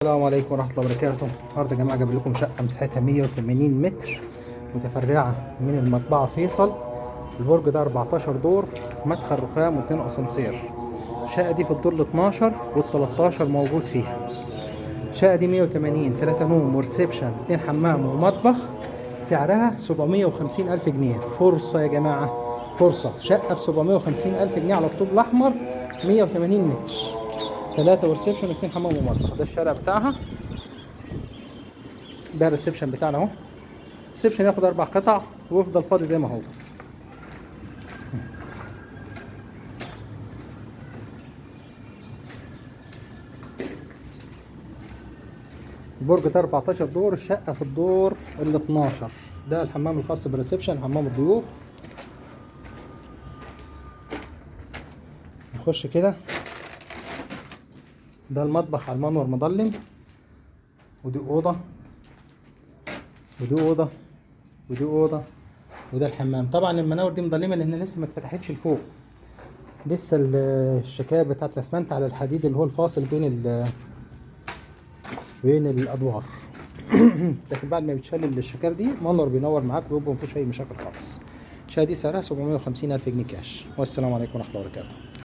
السلام عليكم ورحمة الله وبركاته. النهارده يا جماعة جايب لكم شقة مساحتها 180 متر متفرعة من المطبعة فيصل. البرج ده 14 دور، مدخل رخام و2 اسانسير. الشقة دي في الدور ال 12 وال 13 موجود فيها. الشقة دي 180، 3 نوم وريسبشن، 2 حمام ومطبخ. سعرها 750 ألف جنيه. فرصة يا جماعة، فرصة. شقة ب 750 ألف جنيه على الطوب الأحمر، 180 متر، 3 وريسبشن و2 حمام ومطبخ. ده الشارع بتاعها، ده الريسبشن بتاعنا اهو. الريسبشن ياخد 4 قطع ويفضل فاضي زي ما هو. البرج ده 14 دور، الشقة في الدور ال 12. ده الحمام الخاص بالريسبشن، حمام الضيوف. نخش كده، ده المطبخ على المنور مظلم، ودي أوضة ودي أوضة ودي أوضة، وده الحمام. طبعا المناور دي مظلمة لأن لسه ما اتفتحتش لفوق، لسه الشكاير بتاعت الأسمنت على الحديد اللي هو الفاصل بين الأدوار. لكن بعد ما بيتشال الشكاير دي منور بينور معاك ويبقى مفيهوش أي مشاكل خالص. الشقة دي سعرها 750 ألف جنيه كاش. والسلام عليكم ورحمة الله وبركاته.